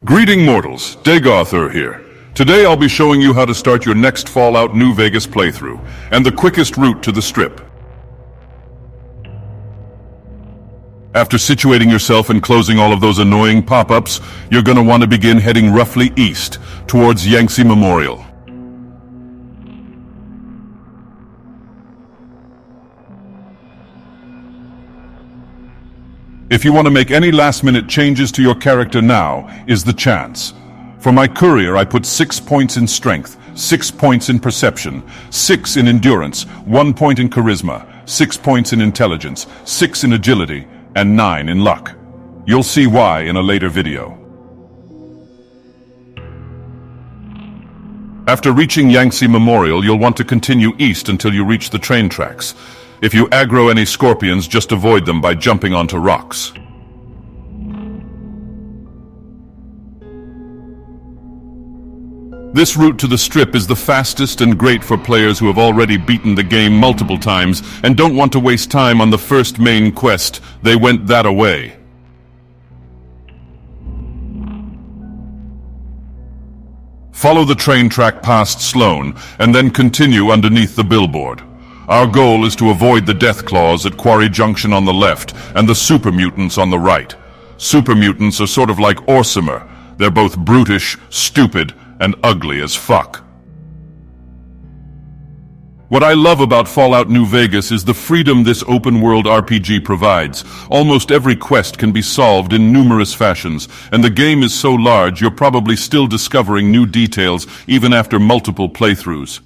Greeting mortals, Dagoth Ur here. Today I'll be showing you how to start your next Fallout New Vegas playthrough, and the quickest route to the Strip. After situating yourself and closing all of those annoying pop-ups, you're gonna want to begin heading roughly east, towards Yangtze Memorial. If you want to make any last-minute changes to your character, now is the chance. For my courier, I put 6 points in strength, 6 points in perception, 6 in endurance, 1 point in charisma, 6 points in intelligence, 6 in agility, and 9 in luck. You'll see why in a later video. After reaching Yangtze Memorial, you'll want to continue east until you reach the train tracks. If you aggro any scorpions, just avoid them by jumping onto rocks. This route to the Strip is the fastest and great for players who have already beaten the game multiple times and don't want to waste time on the first main quest. They went that away. Follow the train track past Sloan and then continue underneath the billboard. Our goal is to avoid the death claws at Quarry Junction on the left and the super mutants on the right. Super mutants are sort of like Orsimer. They're both brutish, stupid, and ugly as fuck. What I love about Fallout New Vegas is the freedom this open-world RPG provides. Almost every quest can be solved in numerous fashions, and the game is so large you're probably still discovering new details even after multiple playthroughs.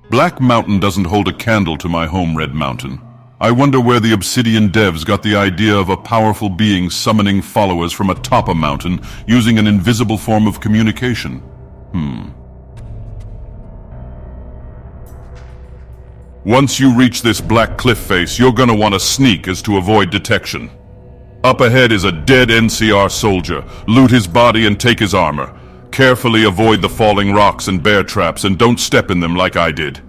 Black Mountain doesn't hold a candle to my home Red Mountain. I wonder where the Obsidian devs got the idea of a powerful being summoning followers from atop a mountain using an invisible form of communication. Once you reach this black cliff face, you're gonna want to sneak as to avoid detection. Up ahead is a dead NCR soldier. Loot his body and take his armor. Carefully avoid the falling rocks and bear traps, and don't step in them like I did.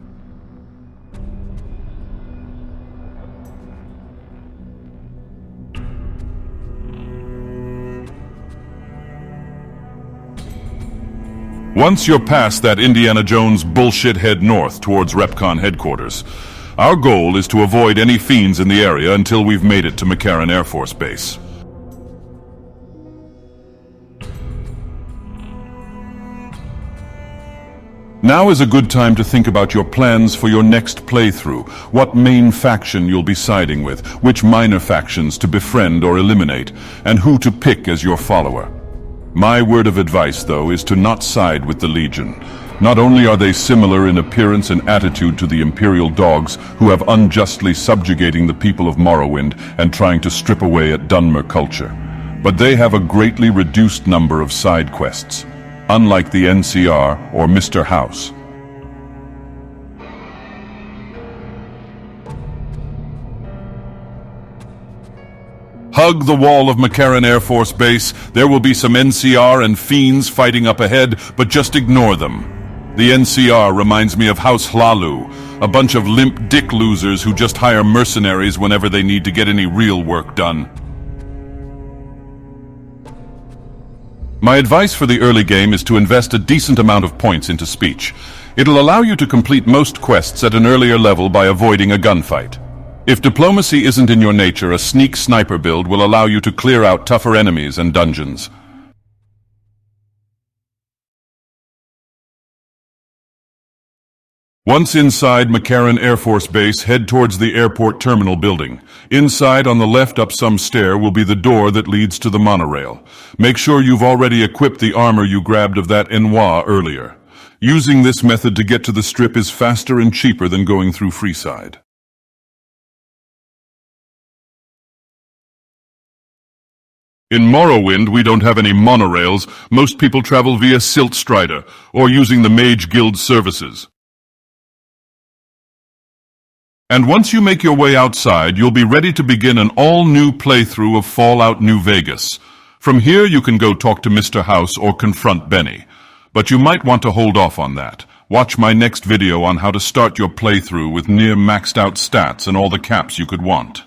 Once you're past that Indiana Jones bullshit, head north towards REPCONN headquarters. Our goal is to avoid any fiends in the area until we've made it to McCarran Air Force Base. Now is a good time to think about your plans for your next playthrough, what main faction you'll be siding with, which minor factions to befriend or eliminate, and who to pick as your follower. My word of advice, though, is to not side with the Legion. Not only are they similar in appearance and attitude to the Imperial dogs who have unjustly subjugating the people of Morrowind and trying to strip away at Dunmer culture, but they have a greatly reduced number of side quests, unlike the NCR or Mr. House. Hug the wall of McCarran Air Force Base. There will be some NCR and fiends fighting up ahead, but just ignore them. The NCR reminds me of House Hlalu, a bunch of limp dick losers who just hire mercenaries whenever they need to get any real work done. My advice for the early game is to invest a decent amount of points into speech. It'll allow you to complete most quests at an earlier level by avoiding a gunfight. If diplomacy isn't in your nature, a sneak sniper build will allow you to clear out tougher enemies and dungeons. Once inside McCarran Air Force Base, head towards the airport terminal building. Inside, on the left up some stair, will be the door that leads to the monorail. Make sure you've already equipped the armor you grabbed of that Enoir earlier. Using this method to get to the Strip is faster and cheaper than going through Freeside. In Morrowind, we don't have any monorails. Most people travel via Silt Strider, or using the Mage Guild services. And once you make your way outside, you'll be ready to begin an all-new playthrough of Fallout New Vegas. From here, you can go talk to Mr. House or confront Benny. But you might want to hold off on that. Watch my next video on how to start your playthrough with near maxed out stats and all the caps you could want.